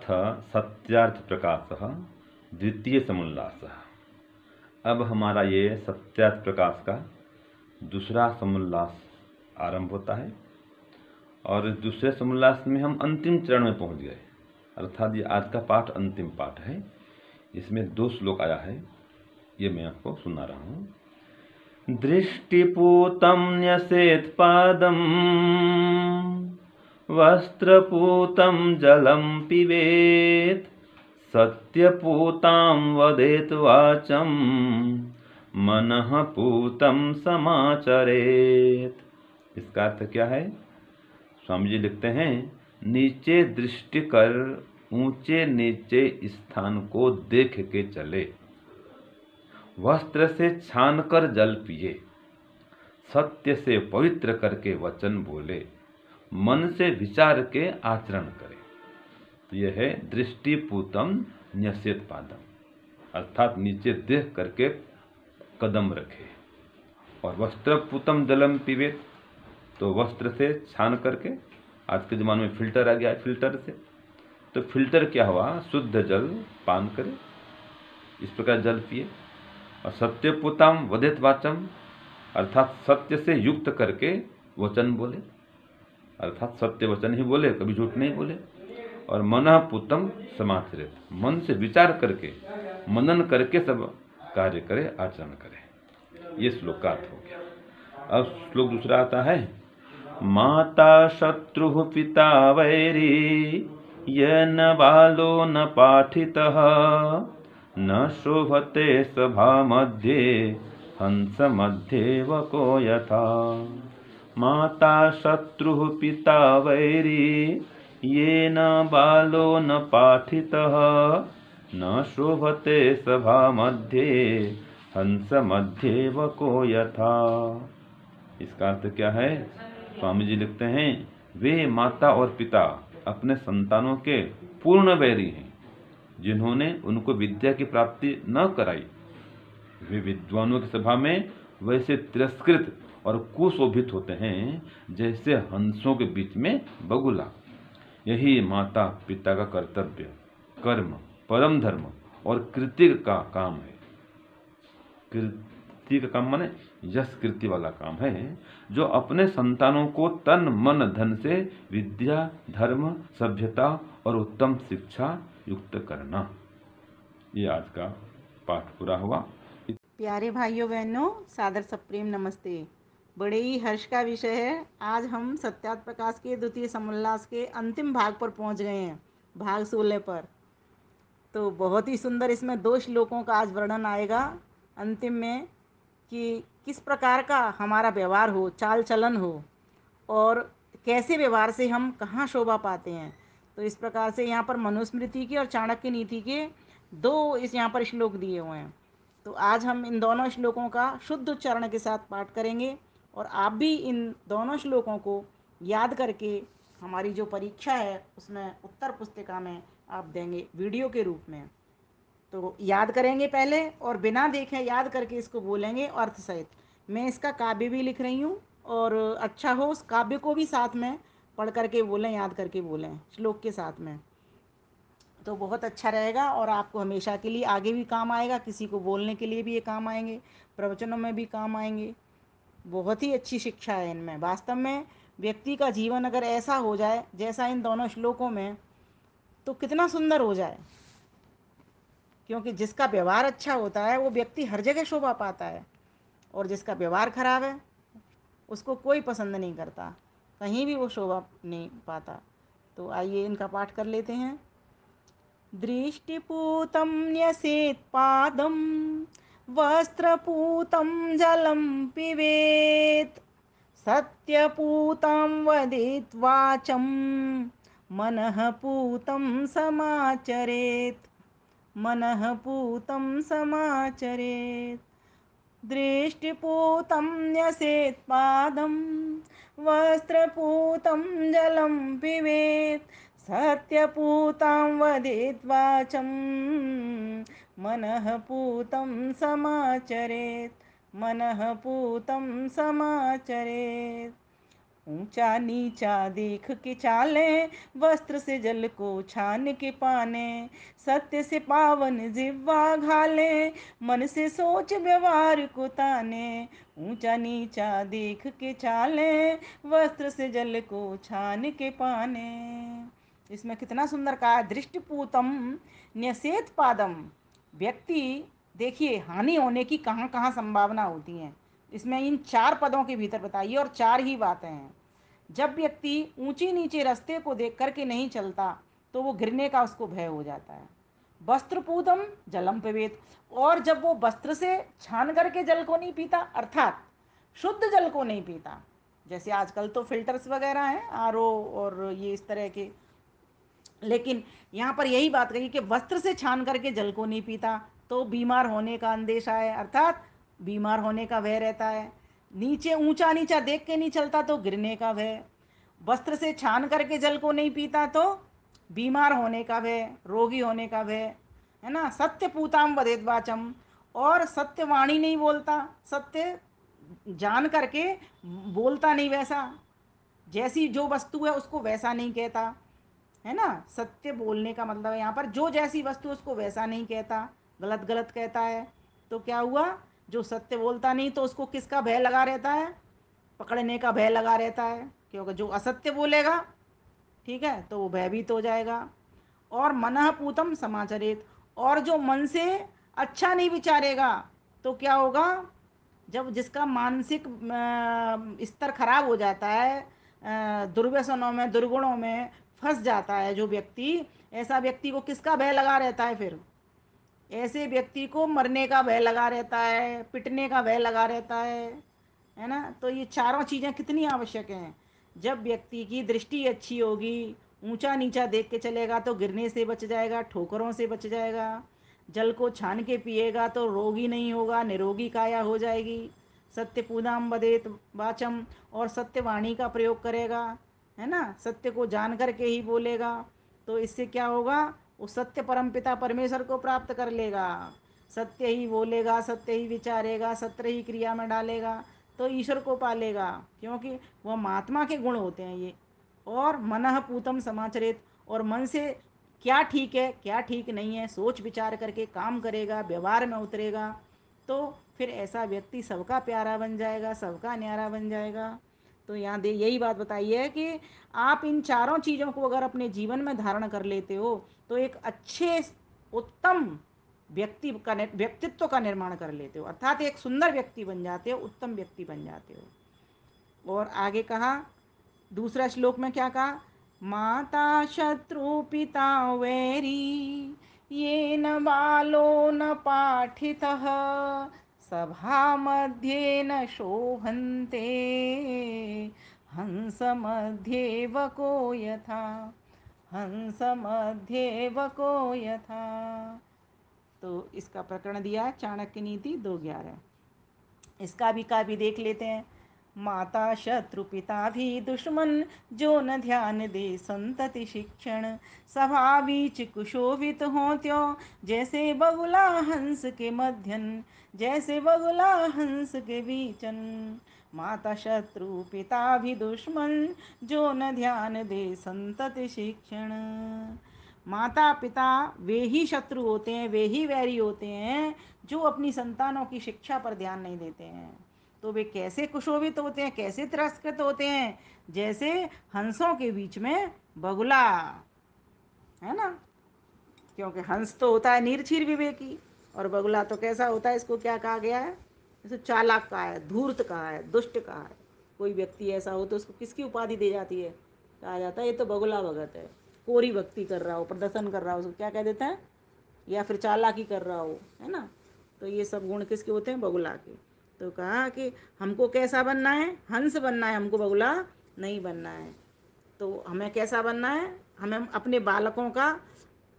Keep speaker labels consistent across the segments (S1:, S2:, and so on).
S1: अथ सत्यार्थ प्रकाशः द्वितीय समुल्लासः। अब हमारा ये सत्यार्थ प्रकाश का दूसरा समुल्लास आरंभ होता है और दूसरे समुल्लास में हम अंतिम चरण में पहुंच गए, अर्थात ये आज का पाठ अंतिम पाठ है। इसमें 2 श्लोक आया है, ये मैं आपको सुना रहा हूँ। दृष्टिपूतं न्यसेत्पादं वस्त्रपूतं जलं पिबेत् सत्यपूतां वदेत् वाचं मनः पूतं समाचरेत्। इसका अर्थ क्या है? स्वामी जी लिखते हैं, नीचे दृष्टि कर ऊंचे नीचे स्थान को देख के चले, वस्त्र से छान कर जल पिए, सत्य से पवित्र करके वचन बोले, मन से विचार के आचरण करे। तो यह है दृष्टिपूतम न्यसेत पादम, अर्थात नीचे देख करके कदम रखे। और वस्त्रपूतम जलम पीवेत, तो वस्त्र से छान करके, आज के ज़माने में फिल्टर आ गया है, फिल्टर से, तो फिल्टर क्या हुआ, शुद्ध जल पान करे, इस प्रकार जल पिए। और सत्यपूतम वदेत वाचम, अर्थात सत्य से युक्त करके वचन बोले, अर्थात सत्य वचन ही बोले, कभी झूठ नहीं बोले। और मनः पूतम समाचरित, मन से विचार करके मनन करके सब कार्य करे, आचरण करे। ये श्लोक का अर्थ हो गया। अब श्लोक दूसरा आता है, माता शत्रु पिता वैरी ये न बालो न पाठितः न शोभते सभा मध्ये हंस मध्ये वको यथा। माता शत्रु पिता वैरी ये न बालो न पाठितः न शोभते सभा मध्ये हंस मध्ये वको यथा। इसका अर्थ क्या है? स्वामी जी लिखते हैं, वे माता और पिता अपने संतानों के पूर्ण वैरी हैं, जिन्होंने उनको विद्या की प्राप्ति न कराई। वे विद्वानों की सभा में वैसे तिरस्कृत और कुशोभित होते हैं जैसे हंसों के बीच में बगुला। यही माता पिता का कर्तव्य, कर्म, परम धर्म और कृत्य का काम है। कृत्य का काम माने यश कृत्य वाला काम है, जो अपने संतानों को तन मन धन से विद्या, धर्म, सभ्यता और उत्तम शिक्षा युक्त करना। ये आज का पाठ पूरा हुआ।
S2: प्यारे भाइयों बहनों, सादर सप्रेम नमस्ते। बड़े ही हर्ष का विषय है, आज हम सत्यार्थ प्रकाश के द्वितीय समुल्लास के अंतिम भाग पर पहुंच गए हैं, भाग 16 पर। तो बहुत ही सुंदर इसमें 2 श्लोकों का आज वर्णन आएगा अंतिम में, कि किस प्रकार का हमारा व्यवहार हो, चाल चलन हो, और कैसे व्यवहार से हम कहाँ शोभा पाते हैं। तो इस प्रकार से यहाँ पर मनुस्मृति की और चाणक्य नीति के 2 इस यहाँ पर श्लोक दिए हुए हैं। तो आज हम इन दोनों श्लोकों का शुद्ध उच्चारण के साथ पाठ करेंगे, और आप भी इन दोनों श्लोकों को याद करके हमारी जो परीक्षा है उसमें उत्तर पुस्तिका में आप देंगे वीडियो के रूप में। तो याद करेंगे पहले, और बिना देखे याद करके इसको बोलेंगे अर्थ सहित। मैं इसका काव्य भी लिख रही हूँ, और अच्छा हो उस काव्य को भी साथ में पढ़ करके बोलें, याद करके बोलें श्लोक के साथ में, तो बहुत अच्छा रहेगा और आपको हमेशा के लिए आगे भी काम आएगा। किसी को बोलने के लिए भी ये काम आएंगे, प्रवचनों में भी काम आएंगे। बहुत ही अच्छी शिक्षा है इनमें। वास्तव में व्यक्ति का जीवन अगर ऐसा हो जाए जैसा इन दोनों श्लोकों में, तो कितना सुंदर हो जाए। क्योंकि जिसका व्यवहार अच्छा होता है वो व्यक्ति हर जगह शोभा पाता है, और जिसका व्यवहार खराब है उसको कोई पसंद नहीं करता, कहीं भी वो शोभा नहीं पाता। तो आइए इनका पाठ कर लेते हैं। दृष्टिपूतं न्यसेत्पादं वस्त्रपूतं जलं पिबेत् सत्यपूतं वदेत् वाचं मनः पूतं समाचरेत् मनः पूतं समाचरेत्। दृष्टिपूतं न्यसेत्पादं वस्त्रपूतं जलं पिबेत् सत्यपूतां वदेत् वाचं मनः पूतं समाचरेत् मनः पूतं समाचरेत्। ऊंचा नीचा देख के चाले, वस्त्र से जल को छान के पाने। सत्य से पावन जिह्वा घाले, मन से सोच व्यवहार को ताने। ऊंचा नीचा देख के चाले, वस्त्र से जल को छान के पाने। इसमें कितना सुंदर कहा, दृष्टिपूतम न्यसेत पादम। व्यक्ति देखिए हानि होने की कहाँ कहाँ संभावना होती है, इसमें इन 4 पदों के भीतर बताइए, और 4 ही बातें हैं। जब व्यक्ति ऊंचे नीचे रास्ते को देख करके नहीं चलता तो वो गिरने का उसको भय हो जाता है। वस्त्रपूतम जलम पिबेत, और जब वो वस्त्र से छान करके जल को नहीं पीता, अर्थात शुद्ध जल को नहीं पीता, जैसे आजकल तो फिल्टर्स वगैरह हैं, आरओ और ये इस तरह के, लेकिन यहाँ पर यही बात कही कि वस्त्र से छान करके जल को नहीं पीता तो बीमार होने का अंदेशा है, अर्थात बीमार होने का भय रहता है। नीचे ऊंचा नीचा देख के नहीं चलता तो गिरने का भय। वस्त्र से छान करके जल को नहीं पीता तो बीमार होने का भय, रोगी होने का भय, है ना। सत्य पूताम वदेत वाचम, और सत्यवाणी नहीं बोलता, सत्य जान करके बोलता नहीं, वैसा जैसी जो वस्तु है उसको वैसा नहीं कहता, है ना। सत्य बोलने का मतलब है यहाँ पर जो जैसी वस्तु उसको वैसा नहीं कहता, गलत गलत कहता है। तो क्या हुआ, जो सत्य बोलता नहीं तो उसको किसका भय लगा रहता है, पकड़ने का भय लगा रहता है, क्योंकि जो असत्य बोलेगा, ठीक है, तो वो भयभीत हो जाएगा। और मनः पूतम समाचरित, और जो मन से अच्छा नहीं विचारेगा तो क्या होगा, जब जिसका मानसिक स्तर खराब हो जाता है, दुर्व्यसनों में दुर्गुणों में फंस जाता है जो व्यक्ति, ऐसा व्यक्ति को किसका भय लगा रहता है, फिर ऐसे व्यक्ति को मरने का भय लगा रहता है, पिटने का भय लगा रहता है ना। तो ये चारों चीज़ें कितनी आवश्यक हैं। जब व्यक्ति की दृष्टि अच्छी होगी, ऊंचा नीचा देख के चलेगा तो गिरने से बच जाएगा, ठोकरों से बच जाएगा। जल को छान के पिएगा तो रोगी नहीं होगा, निरोगी काया हो जाएगी। सत्य पूनाम बदेत वाचम, और सत्य वाणी का प्रयोग करेगा, है ना, सत्य को जान करके ही बोलेगा। तो इससे क्या होगा, वो सत्य परमपिता परमेश्वर को प्राप्त कर लेगा। सत्य ही बोलेगा, सत्य ही विचारेगा, सत्य ही क्रिया में डालेगा तो ईश्वर को पालेगा, क्योंकि वह महात्मा के गुण होते हैं ये। और मनः पूतम समाचरित, और मन से क्या ठीक है क्या ठीक नहीं है सोच विचार करके काम करेगा, व्यवहार में उतरेगा, तो फिर ऐसा व्यक्ति सबका प्यारा बन जाएगा, सबका न्यारा बन जाएगा। तो यहाँ दे यही बात बताई है कि आप इन चारों चीज़ों को अगर अपने जीवन में धारण कर लेते हो तो एक अच्छे उत्तम व्यक्तित्व का निर्माण कर लेते हो, अर्थात एक सुंदर व्यक्ति बन जाते हो, उत्तम व्यक्ति बन जाते हो। और आगे कहा, दूसरा श्लोक में क्या कहा, माता शत्रु पिता वैरी, ये न बालो न पाठितः, सभा मध्ये न शोभन्ते, हंस मध्ये वको यथा, हंस मध्ये वको यथा। तो इसका प्रकरण दिया चाणक्य नीति 2:11। इसका भी देख लेते हैं। माता शत्रु पिता भी दुश्मन, जो न ध्यान दे संतति शिक्षण, सभा बीच कुशोभित हो त्यों, जैसे बगुला हंस के मध्यन, जैसे बगुला हंस के बीचन। माता शत्रु पिता भी दुश्मन, जो न ध्यान दे संतति शिक्षण। माता पिता वे ही शत्रु होते हैं, वे ही वैरी होते हैं जो अपनी संतानों की शिक्षा पर ध्यान नहीं देते हैं। तो वे कैसे कुशोभित होते हैं, कैसे तिरस्कृत होते हैं, जैसे हंसों के बीच में बगुला, है ना। क्योंकि हंस तो होता है निर्छीर विवेकी, और बगुला तो कैसा होता है, इसको क्या कहा गया है, जैसे चालाक कहा है, धूर्त कहा है, दुष्ट कहा है। कोई व्यक्ति ऐसा हो तो उसको किसकी उपाधि दी जाती है, कहा जाता है ये तो बगुला भगत है। कोरी भक्ति कर रहा हो, प्रदर्शन कर रहा हो, उसको क्या कह देते हैं, या फिर चालाकी कर रहा हो, है ना। तो ये सब गुण किसके होते हैं, बगुला के। तो कहा कि हमको कैसा बनना है, हंस बनना है, हमको बगुला नहीं बनना है। तो हमें कैसा बनना है, हमें अपने बालकों का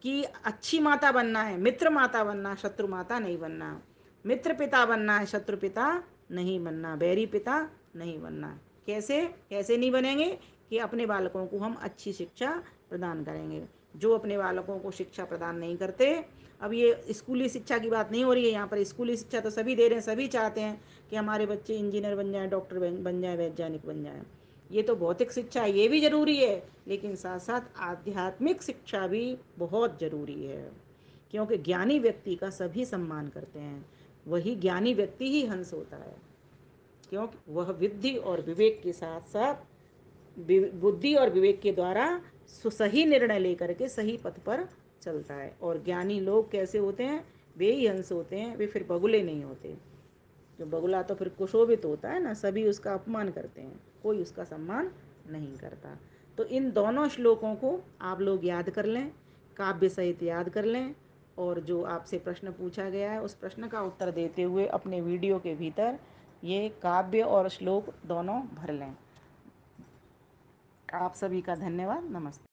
S2: कि अच्छी माता बनना है, मित्र माता बनना, शत्रु माता नहीं बनना। मित्र पिता बनना है, शत्रु पिता नहीं बनना, बैरी पिता नहीं बनना। कैसे कैसे नहीं बनेंगे, कि अपने बालकों को हम अच्छी शिक्षा प्रदान करेंगे। जो अपने बालकों को शिक्षा प्रदान नहीं करते, अब ये स्कूली शिक्षा की बात नहीं हो रही है यहाँ पर, स्कूली शिक्षा तो सभी दे रहे हैं, सभी चाहते हैं कि हमारे बच्चे इंजीनियर बन जाएं, डॉक्टर बन जाएं, वैज्ञानिक बन जाएं। ये तो भौतिक शिक्षा ये भी जरूरी है, लेकिन साथ साथ आध्यात्मिक शिक्षा भी बहुत जरूरी है। क्योंकि ज्ञानी व्यक्ति का सभी सम्मान करते हैं, वही ज्ञानी व्यक्ति ही हंस होता है। क्योंकि वह विद्धि और विवेक के साथ साथ बुद्धि और विवेक के द्वारा सही निर्णय लेकर के सही पथ पर चलता है। और ज्ञानी लोग कैसे होते हैं? वे ही हंस होते हैं, वे फिर बगुले नहीं होते। जो बगुला तो फिर कुशोभित होता है ना, सभी उसका अपमान करते हैं, कोई उसका सम्मान नहीं करता। तो इन दोनों श्लोकों को आप लोग याद कर लें, काव्य सहित याद कर लें, और जो आपसे प्रश्न पूछा गया है उस प्रश्न का उत्तर देते हुए अपने वीडियो के भीतर ये काव्य और श्लोक दोनों भर लें। आप सभी का धन्यवाद। नमस्ते।